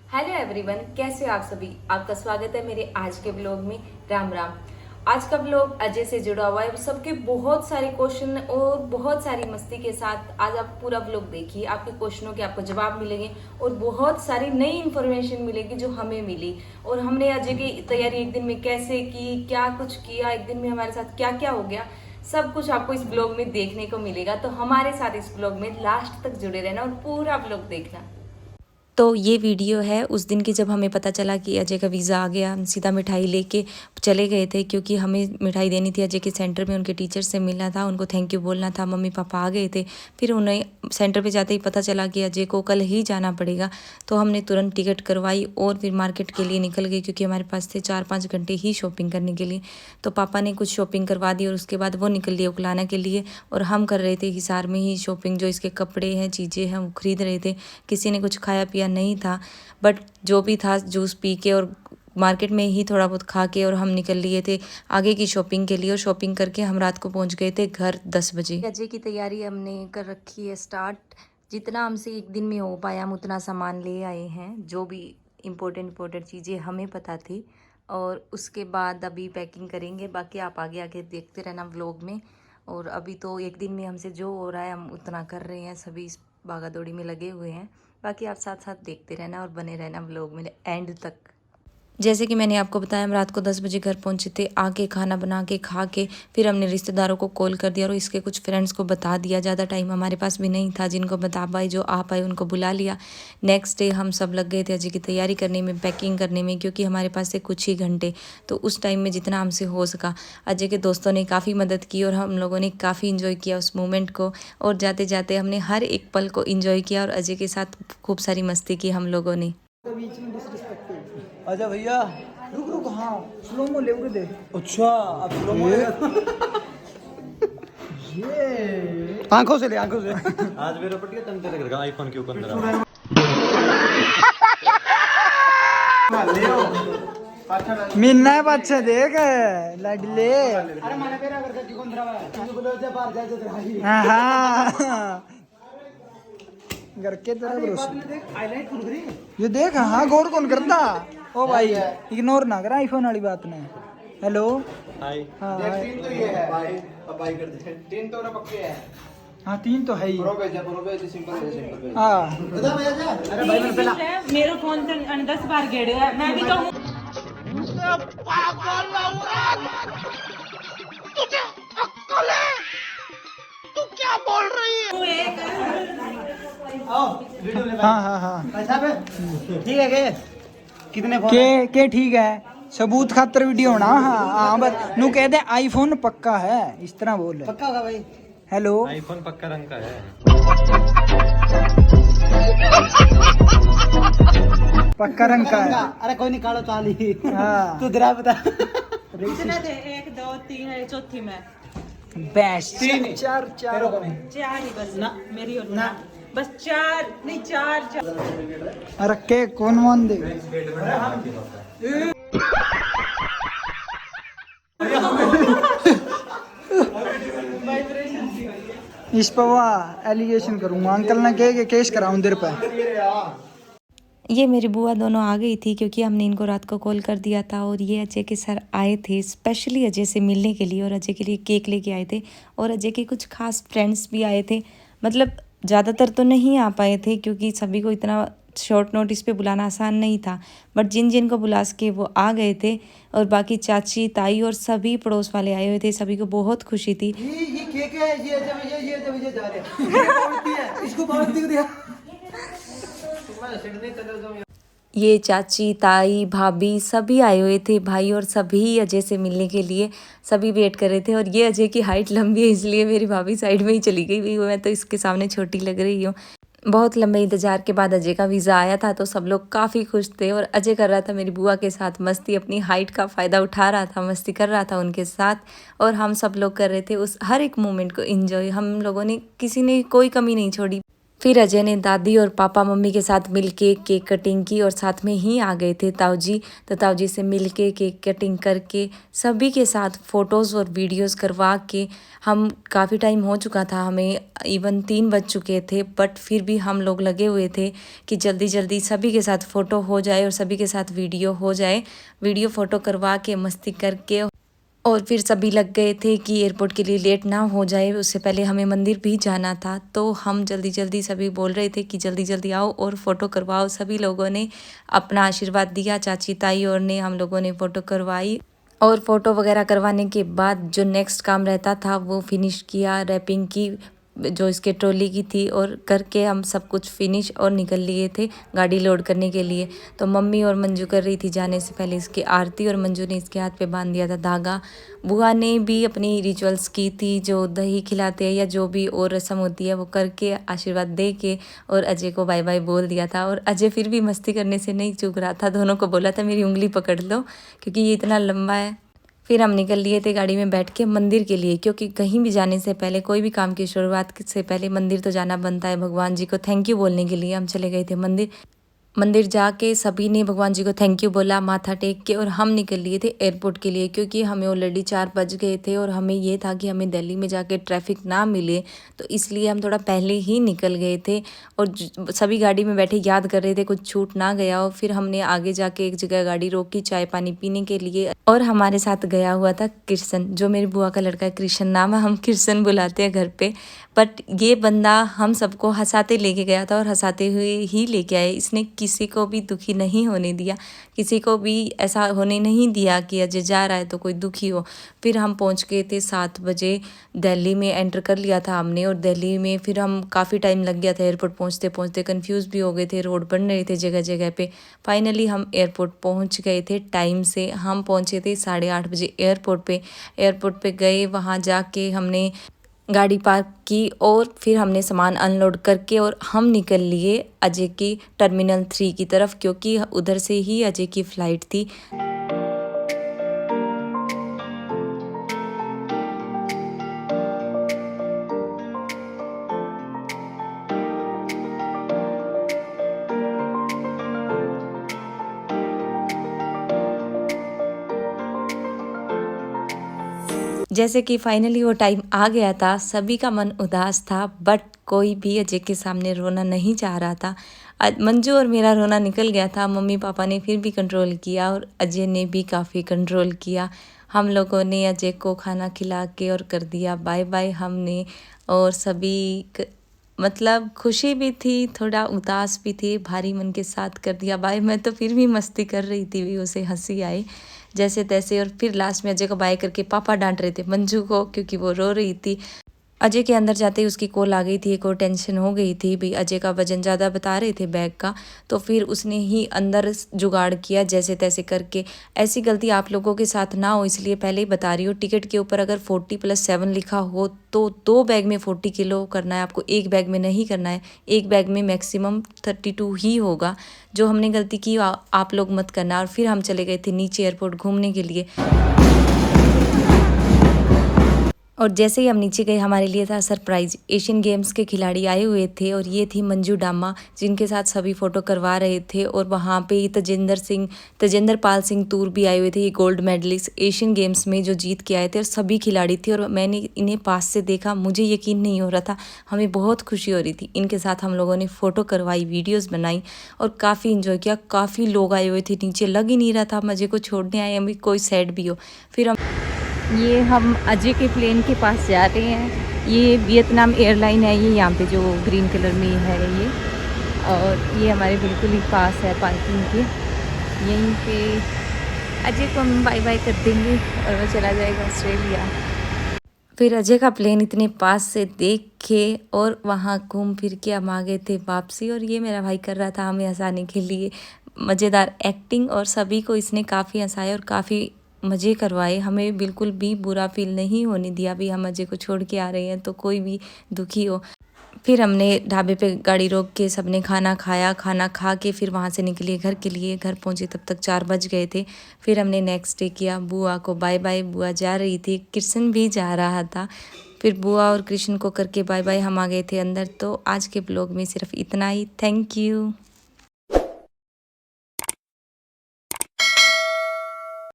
Hello everyone, कैसे हो आप सभी। आपका स्वागत है मेरे आज के ब्लॉग में। राम राम। आज का ब्लॉग अजय से जुड़ा हुआ है। सबके बहुत सारे क्वेश्चन और बहुत सारी मस्ती के साथ आज आप पूरा ब्लॉग देखिए। आपके क्वेश्चनों के आपको जवाब मिलेंगे और बहुत सारी नई इन्फॉर्मेशन मिलेगी जो हमें मिली। और हमने अजय की तैयारी एक दिन में कैसे की, क्या कुछ किया, एक दिन में हमारे साथ क्या क्या हो गया, सब कुछ आपको इस ब्लॉग में देखने को मिलेगा। तो हमारे साथ इस ब्लॉग में लास्ट तक जुड़े रहना और पूरा ब्लॉग देखना। तो ये वीडियो है उस दिन की जब हमें पता चला कि अजय का वीज़ा आ गया। हम सीधा मिठाई लेके चले गए थे क्योंकि हमें मिठाई देनी थी। अजय के सेंटर में उनके टीचर से मिलना था, उनको थैंक यू बोलना था। मम्मी पापा आ गए थे। फिर उन्हें सेंटर पे जाते ही पता चला कि अजय को कल ही जाना पड़ेगा। तो हमने तुरंत टिकट करवाई और फिर मार्केट के लिए निकल गए क्योंकि हमारे पास थे 4-5 घंटे ही शॉपिंग करने के लिए। तो पापा ने कुछ शॉपिंग करवा दी और उसके बाद वो निकल लिए उकलाना के लिए और हम कर रहे थे हिसार में ही शॉपिंग। जो इसके कपड़े हैं, चीज़ें हैं, वो खरीद रहे थे। किसी ने कुछ खाया पिया नहीं था, बट जो भी था जूस पी के और मार्केट में ही थोड़ा बहुत खा के और हम निकल लिए थे आगे की शॉपिंग के लिए। और शॉपिंग करके हम रात को पहुंच गए थे घर 10 बजे। अजय की तैयारी हमने कर रखी है स्टार्ट। जितना हमसे एक दिन में हो पाया हम उतना सामान ले आए हैं, जो भी इम्पोर्टेंट चीज़ें हमें पता थी। और उसके बाद अभी पैकिंग करेंगे। बाकी आप आगे आगे देखते रहना व्लॉग में। और अभी तो एक दिन में हमसे जो हो रहा है हम उतना कर रहे हैं, सभी इस भागा दौड़ी में लगे हुए हैं। बाकी आप साथ साथ देखते रहना और बने रहना व्लॉग में एंड तक। जैसे कि मैंने आपको बताया हम रात को 10 बजे घर पहुंचे थे। आके खाना बना के खा के फिर हमने रिश्तेदारों को कॉल कर दिया और इसके कुछ फ्रेंड्स को बता दिया। ज़्यादा टाइम हमारे पास भी नहीं था, जिनको बता पाए जो आ पाए उनको बुला लिया। नेक्स्ट डे हम सब लग गए थे अजय की तैयारी करने में, पैकिंग करने में, क्योंकि हमारे पास थे कुछ ही घंटे। तो उस टाइम में जितना हमसे हो सका अजय के दोस्तों ने काफ़ी मदद की और हम लोगों ने काफ़ी इन्जॉय किया उस मोमेंट को। और जाते जाते हमने हर एक पल को इन्जॉय किया और अजय के साथ खूब सारी मस्ती की हम लोगों ने। आजा भैया, रुक रुक, हाँ स्लो मो ले दे। अच्छा अब स्लो मो ये आंखों से ले, आंखों से। आज मेरा पटिया तन तेरे घर का आईफोन के ऊपर मेरा मिलना है बच्चे देख लडले। अरे माने तेरा घर का की कौन रहा है, तुझे बोलो जा बाहर जा। हां हां घर के तरह भरोसे हाईलाइट खुल गई ये देख। हाँ गौर कौन करता। ओ भाई इग्नोर ना कर आईफोन वाली बात ने। Hello hi. हाँ तीन तो ये है भाई, अब भाई कर दे। तीन तो ना पक्के है। हाँ 3 तो है ही। प्रो भेज सिंपल भेज। हाँ बता भैया। अरे भाई मैंने पहला मेरे फोन से 10 बार गेड़ है। मैं भी तो हूँ। तुझे अक्ल है? तू क्या बोल रही है? हाँ हाँ हाँ ठीक है के कितने फोन के ठीक है, सबूत खातर वीडियो होना। हाँ हाँ बस नू कह दे आईफोन पक्का है, इस तरह बोल। पक्का होगा भाई। हेलो आईफोन पक्का रंग का है। पक्का रंग का है। अरे कोई निकालो चाली। हाँ तू दरा बता। कितने थे? 1 2 3 है, चौथी में बेस्ट चार चार 4 ही बस ना मेरी और ना बस 4 नहीं 4। अरे के कौन मान दे। इस पर वाह एलिगेशन करूंगा, अंकल ने कहे कि केस कराऊं देर पे। ये मेरी बुआ दोनों आ गई थी क्योंकि हमने इनको रात को कॉल कर दिया था। और ये अजय के सर आए थे स्पेशली अजय से मिलने के लिए और अजय के लिए केक लेके आए थे। और अजय के कुछ खास फ्रेंड्स भी आए थे। मतलब ज़्यादातर तो नहीं आ पाए थे क्योंकि सभी को इतना शॉर्ट नोटिस पे बुलाना आसान नहीं था, बट जिन जिन को बुला सके वो आ गए थे। और बाकी चाची ताई और सभी पड़ोस वाले आए हुए थे। सभी को बहुत खुशी थी। ये केक है, ये जब जा रहे हैं इसको पावती को दिया। ये चाची ताई भाभी सभी आए हुए थे, भाई, और सभी अजय से मिलने के लिए सभी वेट कर रहे थे। और ये अजय की हाइट लंबी है इसलिए मेरी भाभी साइड में ही चली गई हुई, मैं तो इसके सामने छोटी लग रही हूँ। बहुत लंबे इंतजार के बाद अजय का वीज़ा आया था तो सब लोग काफ़ी खुश थे। और अजय कर रहा था मेरी बुआ के साथ मस्ती, अपनी हाइट का फ़ायदा उठा रहा था, मस्ती कर रहा था उनके साथ। और हम सब लोग कर रहे थे उस हर एक मोमेंट को एंजॉय। हम लोगों ने किसी ने कोई कमी नहीं छोड़ी। फिर अजय ने दादी और पापा मम्मी के साथ मिलके केक कटिंग की और साथ में ही आ गए थे ताऊजी। तो ताऊजी से मिलके केक कटिंग करके सभी के साथ फ़ोटोज़ और वीडियोस करवा के हम काफ़ी टाइम हो चुका था, हमें इवन 3 बज चुके थे, बट फिर भी हम लोग लगे हुए थे कि जल्दी जल्दी सभी के साथ फ़ोटो हो जाए और सभी के साथ वीडियो हो जाए। वीडियो फ़ोटो करवा के मस्ती करके और फिर सभी लग गए थे कि एयरपोर्ट के लिए लेट ना हो जाए, उससे पहले हमें मंदिर भी जाना था। तो हम जल्दी जल्दी सभी बोल रहे थे कि जल्दी जल्दी आओ और फ़ोटो करवाओ। सभी लोगों ने अपना आशीर्वाद दिया, चाची ताई और ने हम लोगों ने फ़ोटो करवाई। और फ़ोटो वगैरह करवाने के बाद जो नेक्स्ट काम रहता था वो फिनिश किया, रैपिंग की जो इसके ट्रॉली की थी, और करके हम सब कुछ फिनिश और निकल लिए थे गाड़ी लोड करने के लिए। तो मम्मी और मंजू कर रही थी जाने से पहले इसकी आरती और मंजू ने इसके हाथ पे बांध दिया था धागा। बुआ ने भी अपनी रिचुअल्स की थी, जो दही खिलाते हैं या जो भी और रस्म होती है वो करके आशीर्वाद दे के और अजय को बाय बाय बोल दिया था। और अजय फिर भी मस्ती करने से नहीं चूक रहा था, दोनों को बोला था मेरी उंगली पकड़ लो क्योंकि ये इतना लंबा है। फिर हम निकल लिए थे गाड़ी में बैठ के मंदिर के लिए, क्योंकि कहीं भी जाने से पहले, कोई भी काम की शुरुआत से पहले मंदिर तो जाना बनता है। भगवान जी को थैंक यू बोलने के लिए हम चले गए थे मंदिर। मंदिर जाके सभी ने भगवान जी को थैंक यू बोला माथा टेक के, और हम निकल लिए थे एयरपोर्ट के लिए, क्योंकि हमें ऑलरेडी 4 बज गए थे और हमें ये था कि हमें दिल्ली में जाके ट्रैफिक ना मिले, तो इसलिए हम थोड़ा पहले ही निकल गए थे। और सभी गाड़ी में बैठे याद कर रहे थे कुछ छूट ना गया हो। फिर हमने आगे जाके एक जगह गाड़ी रोकी चाय पानी पीने के लिए, और हमारे साथ गया हुआ था कृष्ण, जो मेरी बुआ का लड़का है। कृष्ण नाम है, हम कृष्ण बुलाते हैं घर पे। बट ये बंदा हम सबको हंसाते लेके गया था और हंसाते हुए ही लेके आए। इसने किसी को भी दुखी नहीं होने दिया, किसी को भी ऐसा होने नहीं दिया कि अजय जा रहा है तो कोई दुखी हो। फिर हम पहुंच गए थे 7 बजे, दिल्ली में एंटर कर लिया था हमने। और दिल्ली में फिर हम काफ़ी टाइम लग गया था एयरपोर्ट पहुंचते पहुंचते, कंफ्यूज भी हो गए थे, रोड बन रहे थे जगह जगह पे। फाइनली हम एयरपोर्ट पहुंच गए थे टाइम से। हम पहुंचे थे 8:30 बजे एयरपोर्ट पे। एयरपोर्ट पे गए, वहाँ जाके हमने गाड़ी पार्क की और फिर हमने सामान अनलोड करके और हम निकल लिए अजय की टर्मिनल 3 की तरफ, क्योंकि उधर से ही अजय की फ़्लाइट थी। जैसे कि फाइनली वो टाइम आ गया था, सभी का मन उदास था, बट कोई भी अजय के सामने रोना नहीं चाह रहा था। मंजू और मेरा रोना निकल गया था, मम्मी पापा ने फिर भी कंट्रोल किया और अजय ने भी काफ़ी कंट्रोल किया। हम लोगों ने अजय को खाना खिला के और कर दिया बाय बाय हमने। और सभी मतलब खुशी भी थी, थोड़ा उदास भी थी, भारी मन के साथ कर दिया बाय। मैं तो फिर भी मस्ती कर रही थी, भी उसे हंसी आई जैसे तैसे। और फिर लास्ट में अजय को बाय करके पापा डांट रहे थे मंजू को, क्योंकि वो रो रही थी। अजय के अंदर जाते ही उसकी कॉल आ गई थी, एक और टेंशन हो गई थी भी, अजय का वजन ज़्यादा बता रहे थे बैग का, तो फिर उसने ही अंदर जुगाड़ किया जैसे तैसे करके। ऐसी गलती आप लोगों के साथ ना हो, इसलिए पहले ही बता रही हूँ। टिकट के ऊपर अगर 40+7 लिखा हो तो 2 बैग में 40 किलो करना है आपको, एक बैग में नहीं करना है। एक बैग में मैक्सिमम 32 ही होगा। जो हमने गलती की आप लोग मत करना। और फिर हम चले गए थे नीचे एयरपोर्ट घूमने के लिए। और जैसे ही हम नीचे गए, हमारे लिए था सरप्राइज़। एशियन गेम्स के खिलाड़ी आए हुए थे और ये थी मंजू डामा, जिनके साथ सभी फ़ोटो करवा रहे थे। और वहाँ पे तजेंद्र पाल सिंह तूर भी आए हुए थे, ये गोल्ड मेडलिस्ट एशियन गेम्स में जो जीत के आए थे, और सभी खिलाड़ी थे। और मैंने इन्हें पास से देखा, मुझे यकीन नहीं हो रहा था, हमें बहुत खुशी हो रही थी। इनके साथ हम लोगों ने फ़ोटो करवाई, वीडियोज़ बनाई और काफ़ी इन्जॉय किया। काफ़ी लोग आए हुए थे नीचे, लग ही नहीं रहा था मज़े को छोड़ने आए अभी कोई सैड भी हो। फिर हम अजय के प्लेन के पास जा रहे हैं। ये वियतनाम एयरलाइन है, ये यहाँ पे जो ग्रीन कलर में है ये, और ये हमारे बिल्कुल ही पास है पार्किंग के। यहीं पे अजय को हम बाय बाय कर देंगे और वो चला जाएगा ऑस्ट्रेलिया। फिर अजय का प्लेन इतने पास से देख के और वहाँ घूम फिर के हम आ गए थे वापसी। और ये मेरा भाई कर रहा था हमें हंसाने के लिए मज़ेदार एक्टिंग, और सभी को इसने काफ़ी हंसाया और काफ़ी मज़े करवाए। हमें बिल्कुल भी बुरा फील नहीं होने दिया भी हम अजय को छोड़ के आ रहे हैं तो कोई भी दुखी हो। फिर हमने ढाबे पे गाड़ी रोक के सबने खाना खाया, खाना खा के फिर वहाँ से निकले घर के लिए। घर पहुँचे तब तक 4 बज गए थे। फिर हमने नेक्स्ट डे किया, बुआ को बाय बाय। बुआ जा रही थी, कृष्ण भी जा रहा था। फिर बुआ और कृष्ण को करके बाय बाय हम आ गए थे अंदर। तो आज के ब्लॉग में सिर्फ इतना ही। Thank you.